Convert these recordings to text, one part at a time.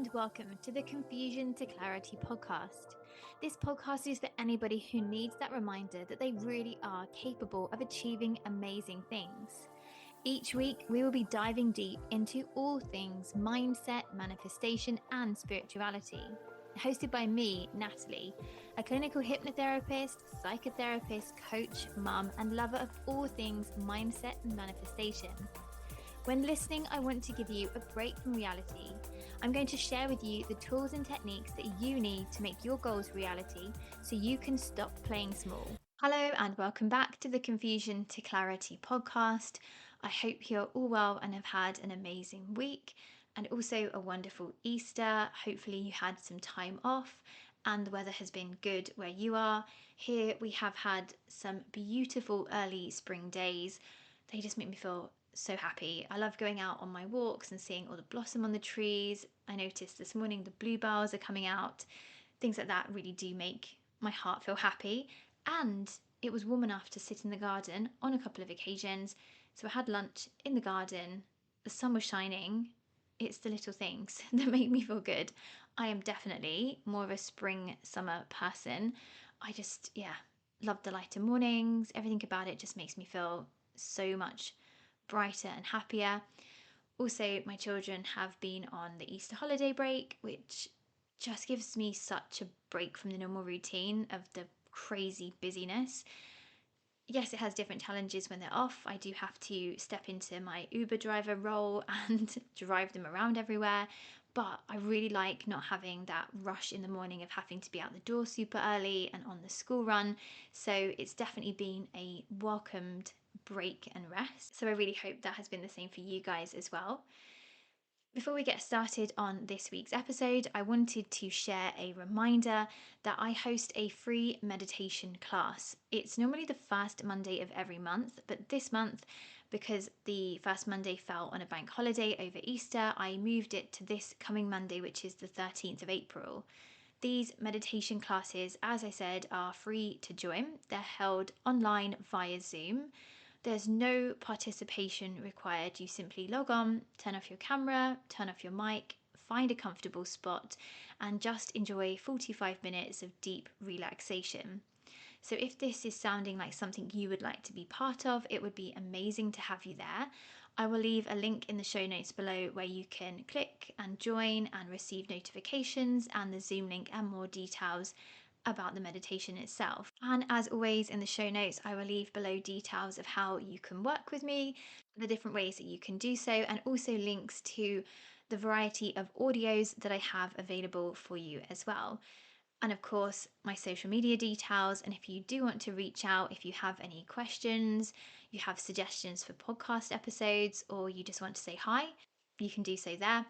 and welcome to the Confusion to Clarity podcast. This podcast is for anybody who needs that reminder that they really are capable of achieving amazing things. Each week, we will be diving deep into all things mindset, manifestation, and spirituality. Hosted by me, Natalie, a clinical hypnotherapist, psychotherapist, coach, mum, and lover of all things mindset and manifestation. When listening, I want to give you a break from reality. I'm going to share with you the tools and techniques that you need to make your goals reality so you can stop playing small. Hello and welcome back to the Confusion to Clarity podcast. I hope you're all well and have had an amazing week and also a wonderful Easter. Hopefully you had some time off and the weather has been good where you are. Here we have had some beautiful early spring days. They just make me feel so happy. I love going out on my walks and seeing all the blossom on the trees. I noticed this morning the bluebells are coming out. Things like that really do make my heart feel happy. And it was warm enough to sit in the garden on a couple of occasions. So I had lunch in the garden. The sun was shining. It's the little things that make me feel good. I am definitely more of a spring summer person. I just, love the lighter mornings. Everything about it just makes me feel so much brighter and happier. Also, my children have been on the Easter holiday break, which just gives me such a break from the normal routine of the crazy busyness. Yes, it has different challenges when they're off. I do have to step into my Uber driver role and drive them around everywhere. But I really like not having that rush in the morning of having to be out the door super early and on the school run. So it's definitely been a welcomed break and rest. So I really hope that has been the same for you guys as well. Before we get started on this week's episode, I wanted to share a reminder that I host a free meditation class. It's normally the first Monday of every month, but this month, because the first Monday fell on a bank holiday over Easter, I moved it to this coming Monday, which is the 13th of April. These meditation classes, as I said, are free to join. They're held online via Zoom. There's no participation required. You simply log on, turn off your camera, turn off your mic, find a comfortable spot, and just enjoy 45 minutes of deep relaxation. So if this is sounding like something you would like to be part of, it would be amazing to have you there. I will leave a link in the show notes below where you can click and join and receive notifications and the Zoom link and more details about the meditation itself. And as always in the show notes, I will leave below details of how you can work with me, the different ways that you can do so, and also links to the variety of audios that I have available for you as well. And of course, my social media details. And if you do want to reach out, if you have any questions, you have suggestions for podcast episodes, or you just want to say hi, you can do so there.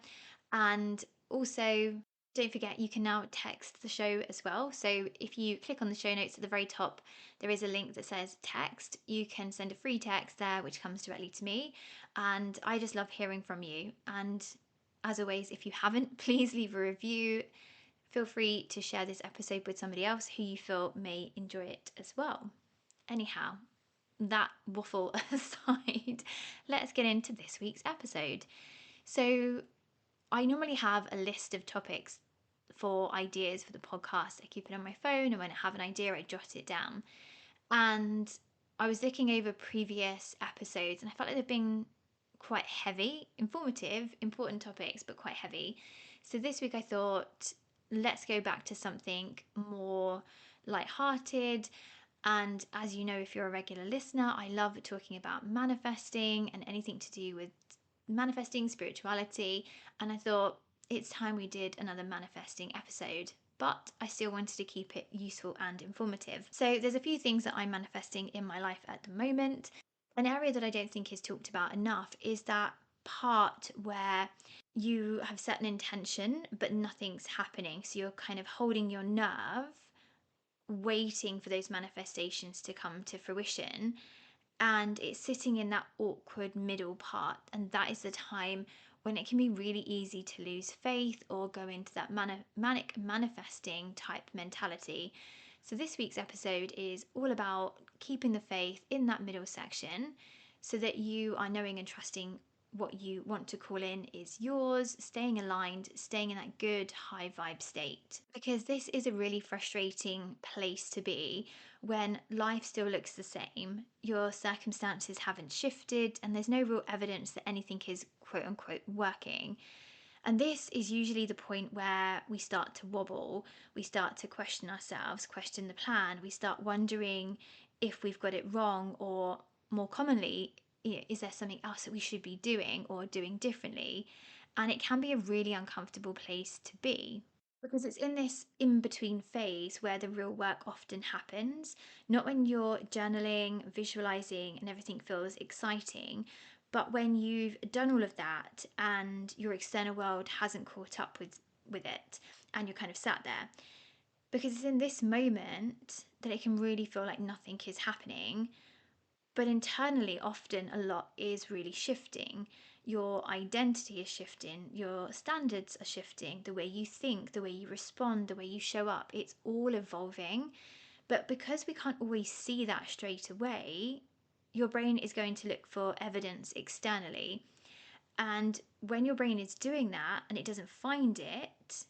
And also, don't forget, you can now text the show as well. So if you click on the show notes at the very top, there is a link that says text. You can send a free text there, which comes directly to me. And I just love hearing from you. And as always, if you haven't, please leave a review. Feel free to share this episode with somebody else who you feel may enjoy it as well. Anyhow, that waffle aside, let's get into this week's episode. So I normally have a list of topics for ideas for the podcast. I keep it on my phone, and when I have an idea, I jot it down. And I was looking over previous episodes and I felt like they've been quite heavy, informative, important topics, but quite heavy. So this week I thought, let's go back to something more lighthearted. And as you know, if you're a regular listener, I love talking about manifesting and anything to do with manifesting, spirituality. And I thought it's time we did another manifesting episode, but I still wanted to keep it useful and informative. So there's a few things that I'm manifesting in my life at the moment. An area that I don't think is talked about enough is that part where you have set an intention, but nothing's happening. So you're kind of holding your nerve, waiting for those manifestations to come to fruition. And it's sitting in that awkward middle part. And that is the time when it can be really easy to lose faith or go into that manic manifesting type mentality. So this week's episode is all about keeping the faith in that middle section so that you are knowing and trusting what you want to call in is yours, staying aligned, staying in that good high vibe state. Because this is a really frustrating place to be when life still looks the same, your circumstances haven't shifted, and there's no real evidence that anything is quote unquote working. And this is usually the point where we start to wobble, we start to question ourselves, question the plan, we start wondering if we've got it wrong, or more commonly, is there something else that we should be doing or doing differently? And it can be a really uncomfortable place to be. Because it's in this in between phase where the real work often happens, not when you're journaling, visualizing, and everything feels exciting, but when you've done all of that and your external world hasn't caught up with it, and you're kind of sat there. Because it's in this moment that it can really feel like nothing is happening, but internally, often a lot is really shifting. Your identity is shifting, your standards are shifting, the way you think, the way you respond, the way you show up, it's all evolving. But because we can't always see that straight away, your brain is going to look for evidence externally. And when your brain is doing that and it doesn't find it,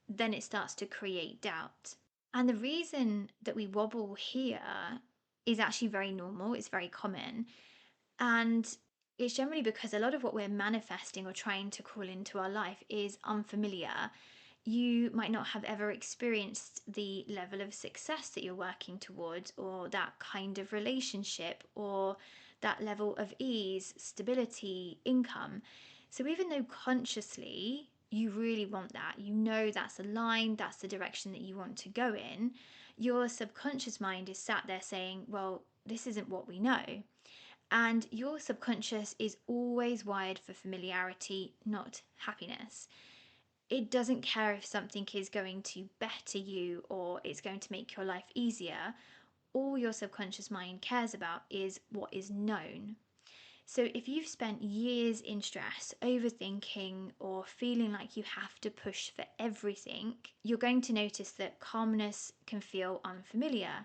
then it starts to create doubt. And the reason that we wobble here is actually very normal, it's very common. And it's generally because a lot of what we're manifesting or trying to call into our life is unfamiliar. You might not have ever experienced the level of success that you're working towards, or that kind of relationship, or that level of ease, stability, income. So even though consciously you really want that, you know that's aligned, that's the direction that you want to go in, your subconscious mind is sat there saying, well, this isn't what we know. And your subconscious is always wired for familiarity, not happiness. It doesn't care if something is going to better you or it's going to make your life easier. All your subconscious mind cares about is what is known. So if you've spent years in stress, overthinking, or feeling like you have to push for everything, you're going to notice that calmness can feel unfamiliar.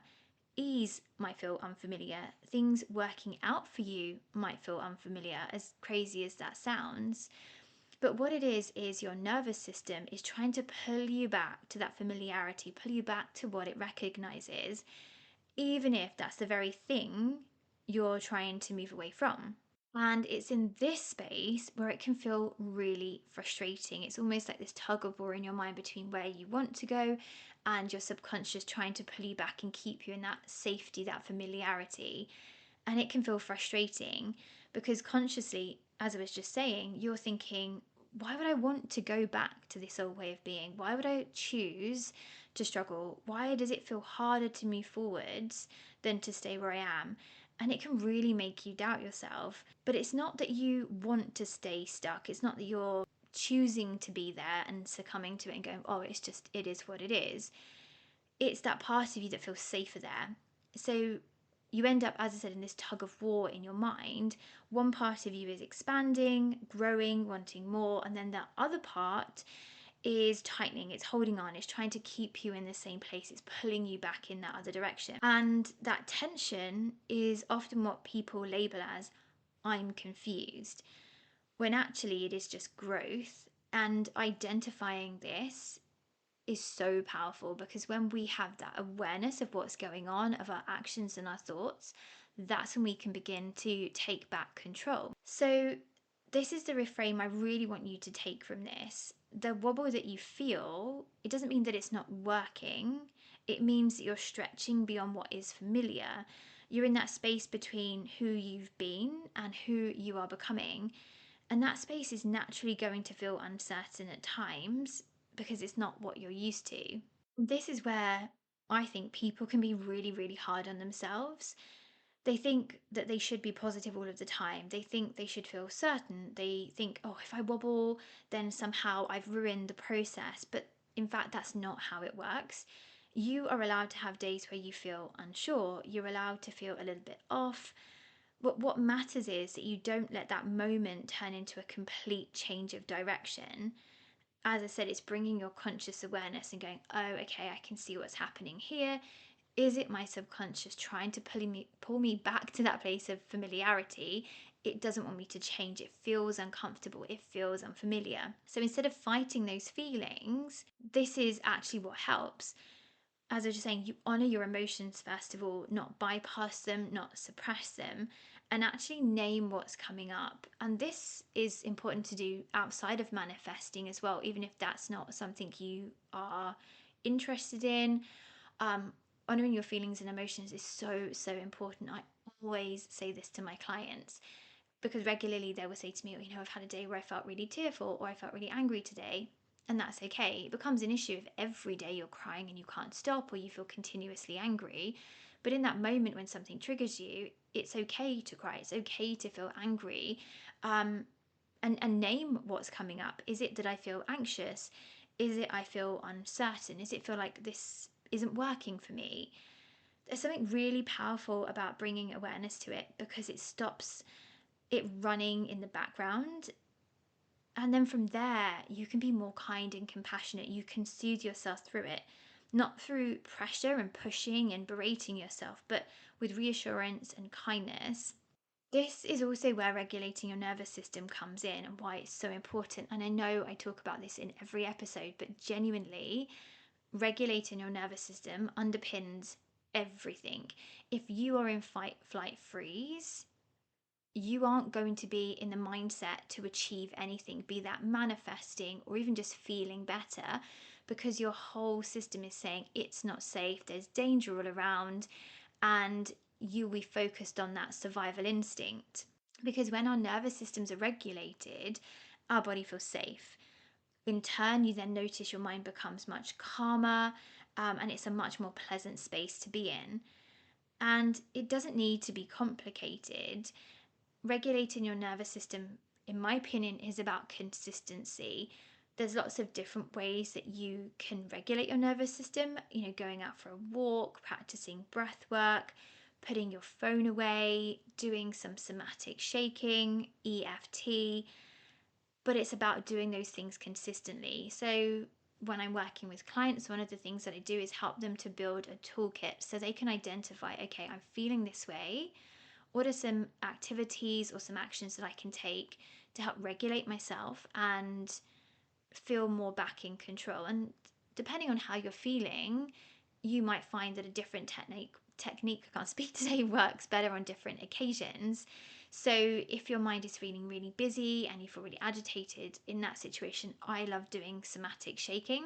Ease might feel unfamiliar. Things working out for you might feel unfamiliar, as crazy as that sounds. But what it is your nervous system is trying to pull you back to that familiarity, pull you back to what it recognizes, even if that's the very thing you're trying to move away from. And it's in this space where it can feel really frustrating. It's almost like this tug of war in your mind between where you want to go and your subconscious trying to pull you back and keep you in that safety, that familiarity. And it can feel frustrating because consciously, as I was just saying, you're thinking, why would I want to go back to this old way of being? Why would I choose to struggle? Why does it feel harder to move forwards than to stay where I am? And it can really make you doubt yourself. But it's not that you want to stay stuck. It's not that you're choosing to be there and succumbing to it and going, oh, it's just, it is what it is. It's that part of you that feels safer there. So you end up, as I said, in this tug of war in your mind. One part of you is expanding, growing, wanting more, and then the other part is tightening, it's holding on, it's trying to keep you in the same place, it's pulling you back in that other direction. And that tension is often what people label as I'm confused, when actually it is just growth. And identifying this is so powerful because when we have that awareness of what's going on, of our actions and our thoughts, that's when we can begin to take back control. So, this is the reframe I really want you to take from this. The wobble that you feel, it doesn't mean that it's not working. It means that you're stretching beyond what is familiar. You're in that space between who you've been and who you are becoming. And that space is naturally going to feel uncertain at times because it's not what you're used to. This is where I think people can be really, really hard on themselves. They think that they should be positive all of the time. They think they should feel certain. They think, oh, if I wobble, then somehow I've ruined the process. But in fact, that's not how it works. You are allowed to have days where you feel unsure. You're allowed to feel a little bit off. But what matters is that you don't let that moment turn into a complete change of direction. As I said, it's bringing your conscious awareness and going, oh, okay, I can see what's happening here. Is it my subconscious trying to pull me back to that place of familiarity? it doesn't want me to change. It feels uncomfortable. It feels unfamiliar. So instead of fighting those feelings, this is actually what helps. As I was just saying, you honor your emotions first of all, not bypass them, not suppress them, and actually name what's coming up. And this is important to do outside of manifesting as well, even if that's not something you are interested in. Honoring your feelings and emotions is so important. I always say this to my clients because regularly they will say to me, I've had a day where I felt really tearful or I felt really angry today. And that's okay. It becomes an issue if every day you're crying and you can't stop, or you feel continuously angry. But in that moment when something triggers you, it's okay to cry. It's okay to feel angry. And name what's coming up. Is it that I feel anxious? Is it I feel uncertain? Is it feel like this isn't working for me? There's something really powerful about bringing awareness to it because it stops it running in the background. And then from there, you can be more kind and compassionate. You can soothe yourself through it, not through pressure and pushing and berating yourself, but with reassurance and kindness. This is also where regulating your nervous system comes in and why it's so important. And I know I talk about this in every episode, but genuinely, regulating your nervous system underpins everything. If you are in fight, flight, freeze, you aren't going to be in the mindset to achieve anything, be that manifesting or even just feeling better, because your whole system is saying it's not safe, there's danger all around, and you'll be focused on that survival instinct. Because when our nervous systems are regulated, our body feels safe. In turn, you then notice your mind becomes much calmer, and it's a much more pleasant space to be in. And it doesn't need to be complicated. Regulating your nervous system, in my opinion, is about consistency. There's lots of different ways that you can regulate your nervous system, going out for a walk, practicing breath work, putting your phone away, doing some somatic shaking, EFT, but it's about doing those things consistently. So when I'm working with clients, one of the things that I do is help them to build a toolkit so they can identify, okay, I'm feeling this way. What are some activities or some actions that I can take to help regulate myself and feel more back in control? And depending on how you're feeling, you might find that a different technique I can't speak today works better on different occasions. So if your mind is feeling really busy and you feel really agitated in that situation, I love doing somatic shaking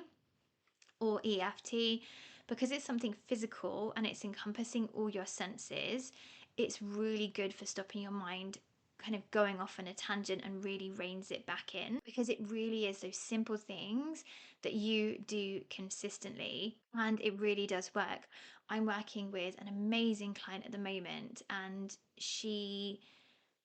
or EFT because it's something physical and it's encompassing all your senses. It's really good for stopping your mind kind of going off on a tangent and really reins it back in, because it really is those simple things that you do consistently and it really does work. I'm working with an amazing client at the moment and she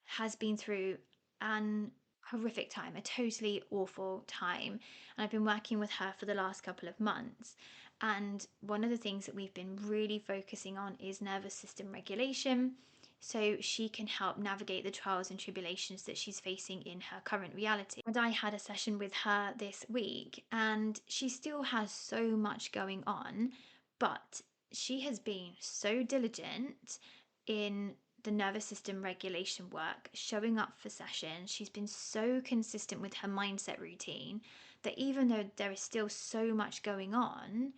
has been through an horrific time, a totally awful time. And I've been working with her for the last couple of months. And one of the things that we've been really focusing on is nervous system regulation. So she can help navigate the trials and tribulations that she's facing in her current reality. And I had a session with her this week, and she still has so much going on, but she has been so diligent in the nervous system regulation work, showing up for sessions. She's been so consistent with her mindset routine that even though there is still so much going on,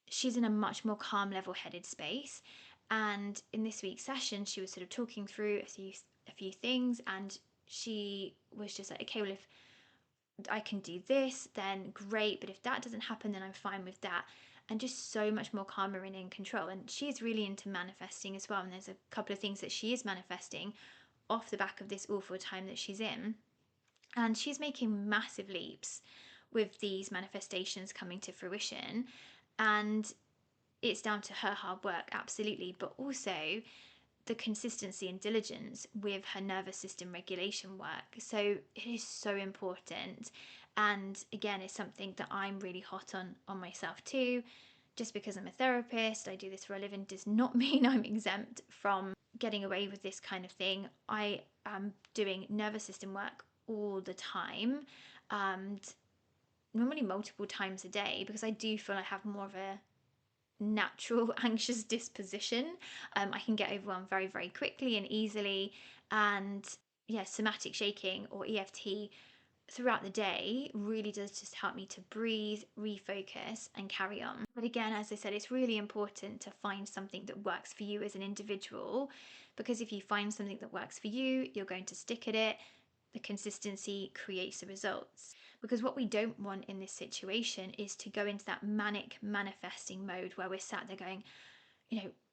she's in a much more calm, level headed space. And in this week's session, she was sort of talking through a few things, and she was just like, okay, well, if I can do this, then great. But if that doesn't happen, then I'm fine with that. And just so much more calmer and in control. And she's really into manifesting as well. And there's a couple of things that she is manifesting off the back of this awful time that she's in. And she's making massive leaps with these manifestations coming to fruition. And it's down to her hard work, absolutely, but also the consistency and diligence with her nervous system regulation work. So it is so important. And again, it's something that I'm really hot on myself too. Just because I'm a therapist, I do this for a living, does not mean I'm exempt from getting away with this kind of thing. I am doing nervous system work all the time, and normally multiple times a day, because I do feel I have more of a natural anxious disposition. I can get overwhelmed very, very quickly and easily. And somatic shaking or EFT throughout the day really does just help me to breathe, refocus, and carry on. But again, as I said, it's really important to find something that works for you as an individual, because if you find something that works for you, you're going to stick at it. The consistency creates the results. Because what we don't want in this situation is to go into that manic manifesting mode where we're sat there going,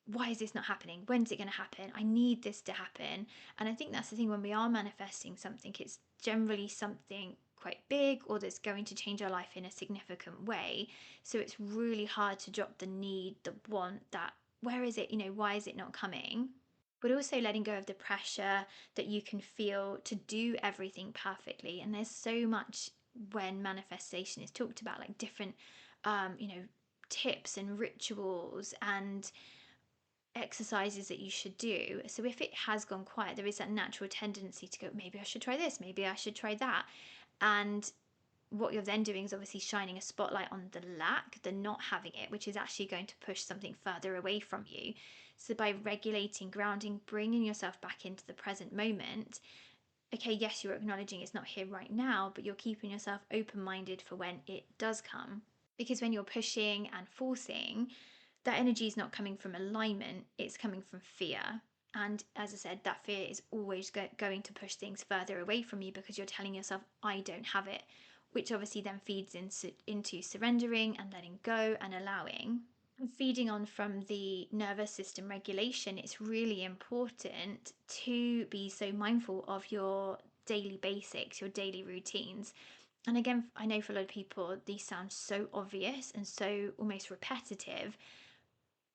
why is this not happening? When's it going to happen? I need this to happen. And I think that's the thing, when we are manifesting something, it's generally something quite big or that's going to change our life in a significant way. So it's really hard to drop the need, the want, that where is it? Why is it not coming? But also letting go of the pressure that you can feel to do everything perfectly. And there's so much when manifestation is talked about, like different, tips and rituals and exercises that you should do. So if it has gone quiet, there is that natural tendency to go, maybe I should try this, maybe I should try that. And what you're then doing is obviously shining a spotlight on the lack, the not having it, which is actually going to push something further away from you. So by regulating, grounding, bringing yourself back into the present moment, okay, yes, you're acknowledging it's not here right now, but you're keeping yourself open-minded for when it does come. Because when you're pushing and forcing, that energy is not coming from alignment, it's coming from fear. And as I said, that fear is always going to push things further away from you, because you're telling yourself, I don't have it, which obviously then feeds into surrendering and letting go and allowing. And feeding on from the nervous system regulation, it's really important to be so mindful of your daily basics, your daily routines. And again, I know for a lot of people, these sound so obvious and so almost repetitive,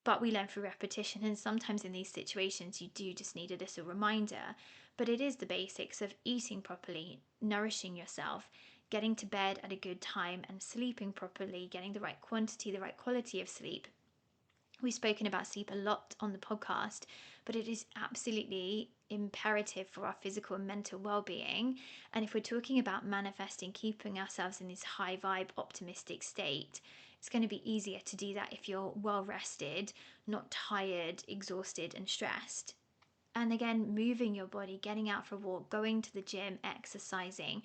but we learn through repetition. And sometimes in these situations, you do just need a little reminder. But it is the basics of eating properly, nourishing yourself, getting to bed at a good time, and sleeping properly, getting the right quantity, the right quality of sleep. We've spoken about sleep a lot on the podcast, but it is absolutely imperative for our physical and mental well-being. And if we're talking about manifesting, keeping ourselves in this high vibe, optimistic state, it's going to be easier to do that if you're well rested, not tired, exhausted, and stressed. And again, moving your body, getting out for a walk, going to the gym, exercising,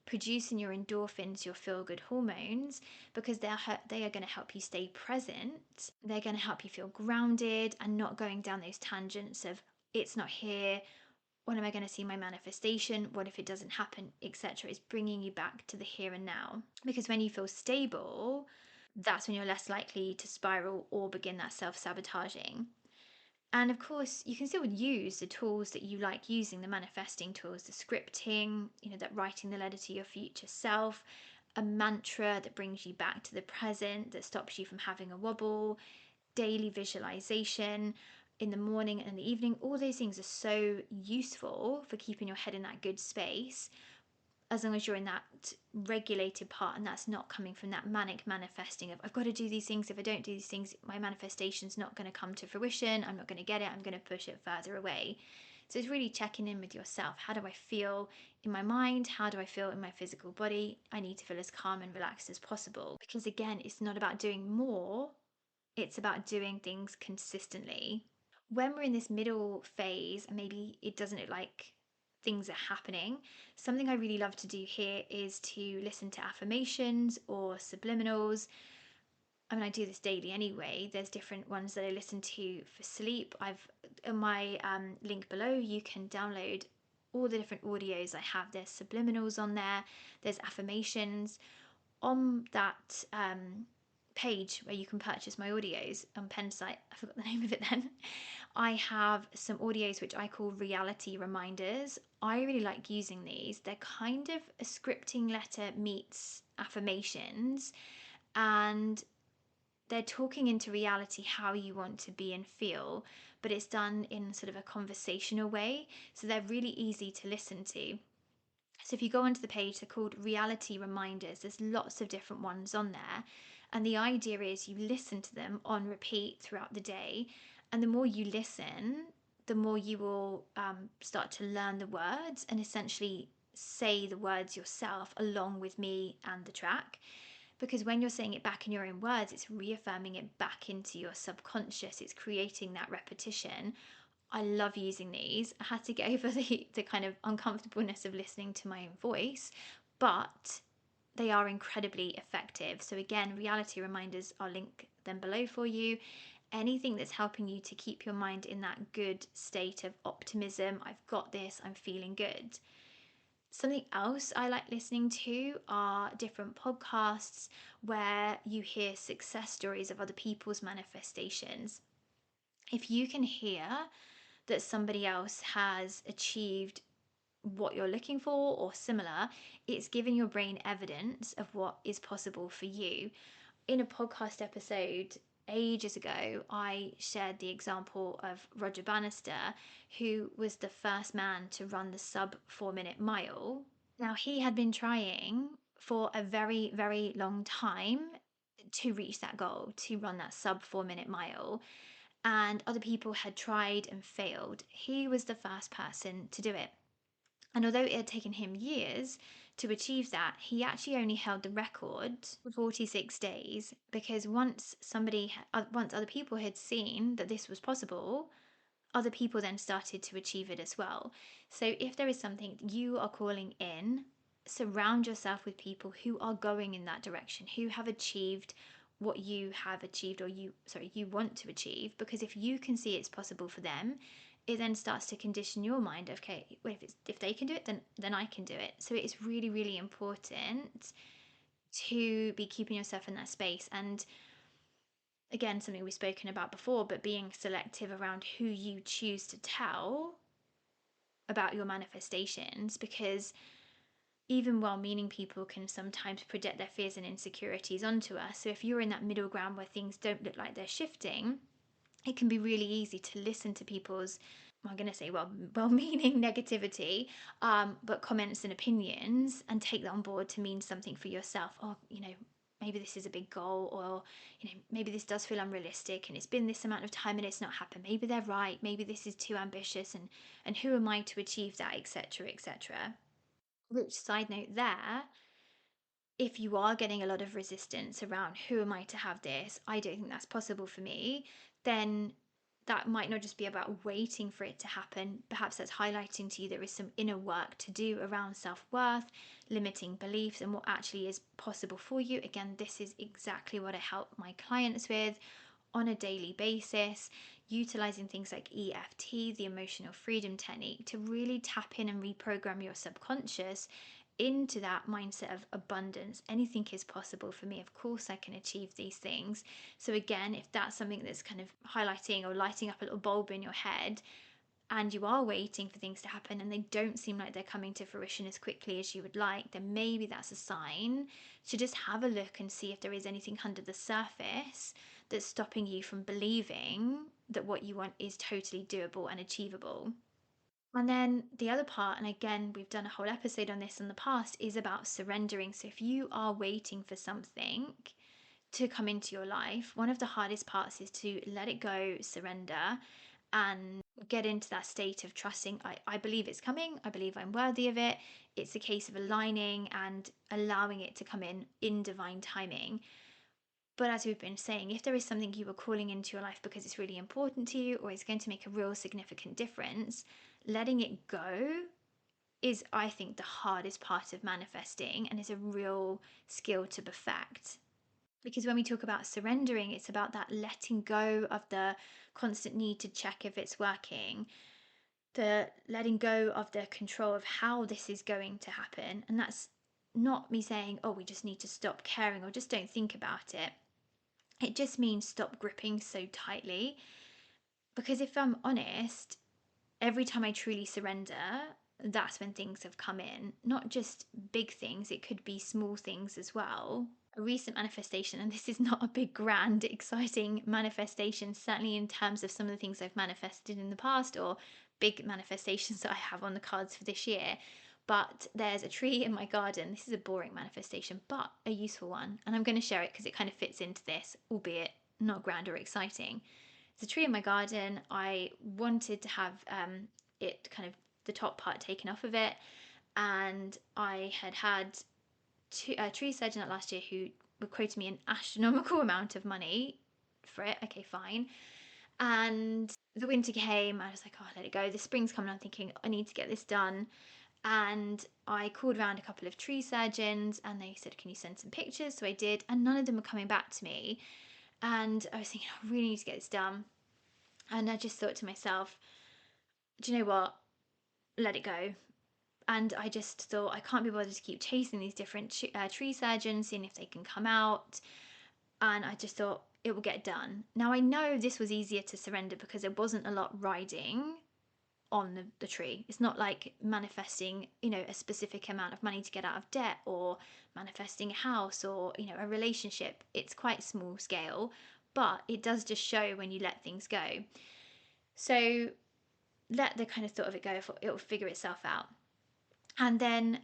producing your endorphins, your feel-good hormones, because they are going to help you stay present. They're going to help you feel grounded and not going down those tangents of it's not here. When am I going to see my manifestation? What if it doesn't happen, etc.? It's bringing you back to the here and now. Because when you feel stable, that's when you're less likely to spiral or begin that self-sabotaging. And of course, you can still use the tools that you like using, the manifesting tools, the scripting, that writing the letter to your future self, a mantra that brings you back to the present, that stops you from having a wobble, daily visualization in the morning and the evening. All those things are so useful for keeping your head in that good space, as long as you're in that regulated part and that's not coming from that manic manifesting of I've got to do these things, if I don't do these things my manifestation's not going to come to fruition, I'm not going to get it, I'm going to push it further away. So it's really checking in with yourself. How do I feel in my mind? How do I feel in my physical body? I need to feel as calm and relaxed as possible, because again, it's not about doing more, it's about doing things consistently. When we're in this middle phase and maybe it doesn't look like things are happening, something I really love to do here is to listen to affirmations or subliminals. I mean, I do this daily anyway. There's different ones that I listen to for sleep. I've in my link below, you can download all the different audios I have. There's subliminals on there, there's affirmations. On that page where you can purchase my audios on Pensite, I forgot the name of it then, I have some audios which I call reality reminders. I really like using these. They're kind of a scripting letter meets affirmations, and they're talking into reality how you want to be and feel, but it's done in sort of a conversational way. So they're really easy to listen to. So if you go onto the page, they're called reality reminders. There's lots of different ones on there. And the idea is you listen to them on repeat throughout the day. And the more you listen, the more you will start to learn the words and essentially say the words yourself along with me and the track. Because when you're saying it back in your own words, it's reaffirming it back into your subconscious. It's creating that repetition. I love using these. I had to get over the kind of uncomfortableness of listening to my own voice, but they are incredibly effective. So again, reality reminders, I'll link them below for you. Anything that's helping you to keep your mind in that good state of optimism, I've got this, I'm feeling good. Something else I like listening to are different podcasts where you hear success stories of other people's manifestations. If you can hear that somebody else has achieved what you're looking for or similar, it's giving your brain evidence of what is possible for you. In a podcast episode ages ago, I shared the example of Roger Bannister, who was the first man to run the sub 4 minute mile. Now, he had been trying for a very, very long time to reach that goal, to run that sub 4 minute mile, and other people had tried and failed. He was the first person to do it. And although it had taken him years to achieve that, he actually only held the record for 46 days, because once other people had seen that this was possible, other people then started to achieve it as well. So if there is something you are calling in, surround yourself with people who are going in that direction, who have achieved what you have achieved, or you want to achieve, because if you can see it's possible for them, it then starts to condition your mind. Okay, well, if they can do it, then I can do it. So it's really, really important to be keeping yourself in that space. And again, something we've spoken about before, but being selective around who you choose to tell about your manifestations, because even well-meaning people can sometimes project their fears and insecurities onto us. So if you're in that middle ground where things don't look like they're shifting, it can be really easy to listen to people's, I'm going to say, well-meaning negativity, but comments and opinions, and take that on board to mean something for yourself. Oh, maybe this is a big goal, or maybe this does feel unrealistic, and it's been this amount of time and it's not happened. Maybe they're right. Maybe this is too ambitious, and who am I to achieve that, etc., etc. Which, side note there, if you are getting a lot of resistance around who am I to have this, I don't think that's possible for me, then that might not just be about waiting for it to happen. Perhaps that's highlighting to you there is some inner work to do around self-worth, limiting beliefs, and what actually is possible for you. Again, this is exactly what I help my clients with on a daily basis, utilizing things like EFT, the emotional freedom technique, to really tap in and reprogram your subconscious into that mindset of abundance. Anything is possible for me. Of course, I can achieve these things. So, again, if that's something that's kind of highlighting or lighting up a little bulb in your head, and you are waiting for things to happen and they don't seem like they're coming to fruition as quickly as you would like, then maybe that's a sign to just have a look and see if there is anything under the surface that's stopping you from believing that what you want is totally doable and achievable. And then the other part, and again, we've done a whole episode on this in the past, is about surrendering. So if you are waiting for something to come into your life, one of the hardest parts is to let it go, surrender, and get into that state of trusting. I believe it's coming. I believe I'm worthy of it. It's a case of aligning and allowing it to come in divine timing. But as we've been saying, if there is something you are calling into your life because it's really important to you, or it's going to make a real significant difference, letting it go is, I think, the hardest part of manifesting, and is a real skill to perfect. Because when we talk about surrendering, it's about that letting go of the constant need to check if it's working, the letting go of the control of how this is going to happen. And that's not me saying, oh, we just need to stop caring or just don't think about it. It just means stop gripping so tightly. Because if I'm honest, every time I truly surrender, that's when things have come in. Not just big things, it could be small things as well. A recent manifestation, and this is not a big, grand, exciting manifestation, certainly in terms of some of the things I've manifested in the past, or big manifestations that I have on the cards for this year. But there's a tree in my garden. This is a boring manifestation, but a useful one. And I'm going to share it because it kind of fits into this, albeit not grand or exciting. There's a tree in my garden. I wanted to have it kind of the top part taken off of it. And I had a tree surgeon at last year who quoted me an astronomical amount of money for it. Okay, fine. And the winter came. I was like, oh, let it go. The spring's coming. I'm thinking, I need to get this done. And I called around a couple of tree surgeons and they said, can you send some pictures? So I did. And none of them were coming back to me. And I was thinking, I really need to get this done. And I just thought to myself, do you know what? Let it go. And I just thought, I can't be bothered to keep chasing these different tree surgeons, seeing if they can come out. And I just thought, it will get done. Now, I know this was easier to surrender because there wasn't a lot riding on the tree. It's not like manifesting, a specific amount of money to get out of debt, or manifesting a house, or, a relationship. It's quite small scale, but it does just show when you let things go. So let the kind of thought of it go, it will figure itself out. And then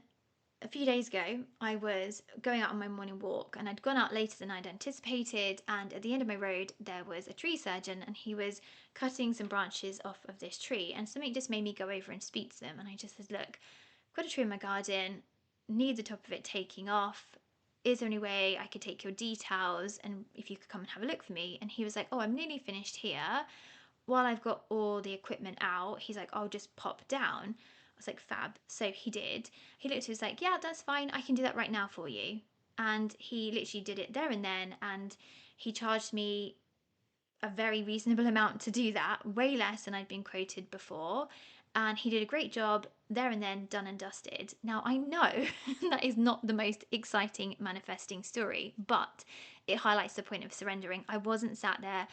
a few days ago, I was going out on my morning walk and I'd gone out later than I'd anticipated. And at the end of my road, there was a tree surgeon and he was cutting some branches off of this tree. And something just made me go over and speak to them. And I just said, look, I've got a tree in my garden, need the top of it taking off. Is there any way I could take your details and if you could come and have a look for me? And he was like, oh, I'm nearly finished here. While I've got all the equipment out, he's like, I'll just pop down. I was like, fab. So he did. He looked, he was like, yeah, that's fine. I can do that right now for you. And he literally did it there and then. And he charged me a very reasonable amount to do that, way less than I'd been quoted before. And he did a great job there and then, done and dusted. Now, I know that is not the most exciting manifesting story, but it highlights the point of surrendering. I wasn't sat there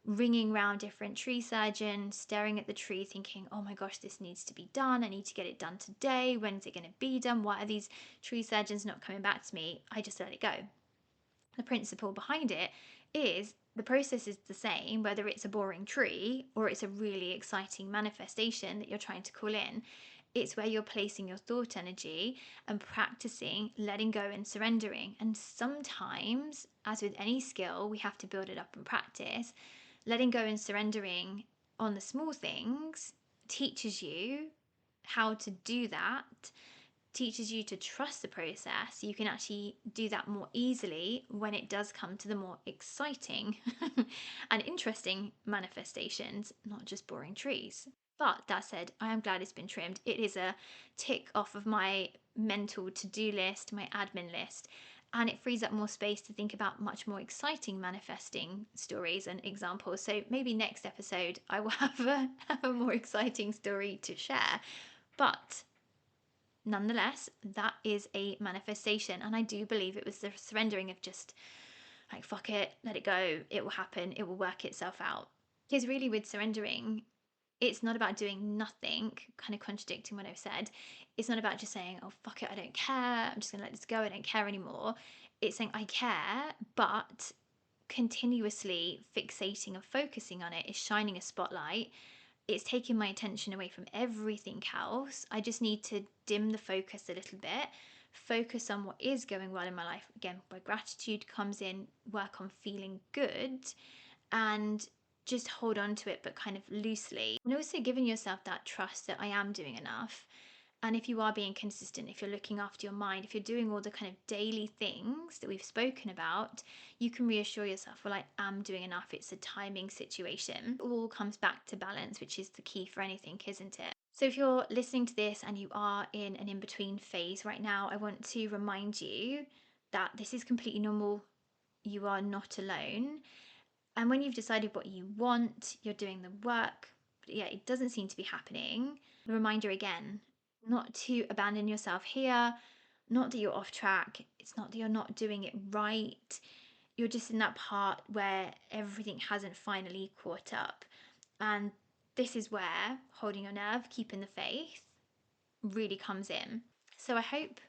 ringing around different tree surgeons, staring at the tree, thinking, oh my gosh, this needs to be done. I need to get it done today. When's it going to be done? Why are these tree surgeons not coming back to me? I just let it go. The principle behind it is the process is the same, whether it's a boring tree or it's a really exciting manifestation that you're trying to call in. It's where you're placing your thought energy and practicing letting go and surrendering. And sometimes, as with any skill, we have to build it up and practice. Letting go and surrendering on the small things teaches you how to do that, teaches you to trust the process. You can actually do that more easily when it does come to the more exciting and interesting manifestations, not just boring trees. But that said, I am glad it's been trimmed. It is a tick off of my mental to-do list, my admin list, and it frees up more space to think about much more exciting manifesting stories and examples. So maybe next episode I will have a more exciting story to share. But nonetheless, that is a manifestation, and I do believe it was the surrendering of just like, fuck it, let it go, it will happen, it will work itself out. Because really, with surrendering, it's not about doing nothing, kind of contradicting what I've said. It's not about just saying, oh, fuck it, I don't care, I'm just gonna let this go, I don't care anymore. It's saying, I care, but continuously fixating and focusing on it is shining a spotlight. It's taking my attention away from everything else. I just need to dim the focus a little bit, focus on what is going well in my life. Again, where gratitude comes in, work on feeling good, and just hold on to it, but kind of loosely. And also giving yourself that trust that I am doing enough. And if you are being consistent, if you're looking after your mind, if you're doing all the kind of daily things that we've spoken about, you can reassure yourself, well, I am doing enough. It's a timing situation. It all comes back to balance, which is the key for anything, isn't it? So if you're listening to this and you are in an in-between phase right now, I want to remind you that this is completely normal. You are not alone. And when you've decided what you want, you're doing the work, but yeah, it doesn't seem to be happening. The reminder again, not to abandon yourself here, not that you're off track. It's not that you're not doing it right. You're just in that part where everything hasn't finally caught up. And this is where holding your nerve, keeping the faith, really comes in. So I hope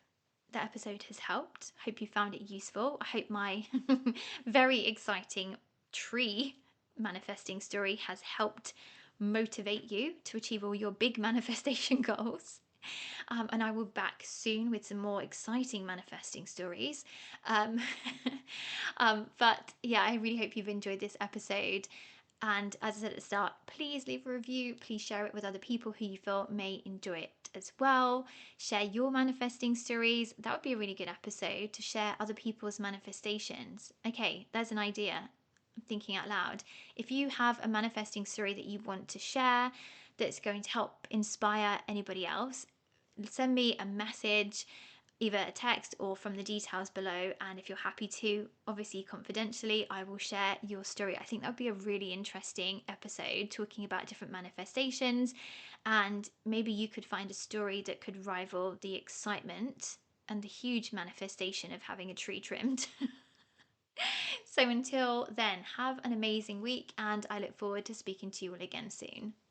that episode has helped. I hope you found it useful. I hope my very exciting tree manifesting story has helped motivate you to achieve all your big manifestation goals. And I will be back soon with some more exciting manifesting stories. But yeah, I really hope you've enjoyed this episode. And as I said at the start, please leave a review. Please share it with other people who you feel may enjoy it as well. Share your manifesting stories. That would be a really good episode, to share other people's manifestations. Okay, there's an idea. I'm thinking out loud. If you have a manifesting story that you want to share that's going to help inspire anybody else, send me a message, either a text or from the details below. And if you're happy to, obviously confidentially, I will share your story. I think that would be a really interesting episode, talking about different manifestations. And maybe you could find a story that could rival the excitement and the huge manifestation of having a tree trimmed. So until then, have an amazing week, and I look forward to speaking to you all again soon.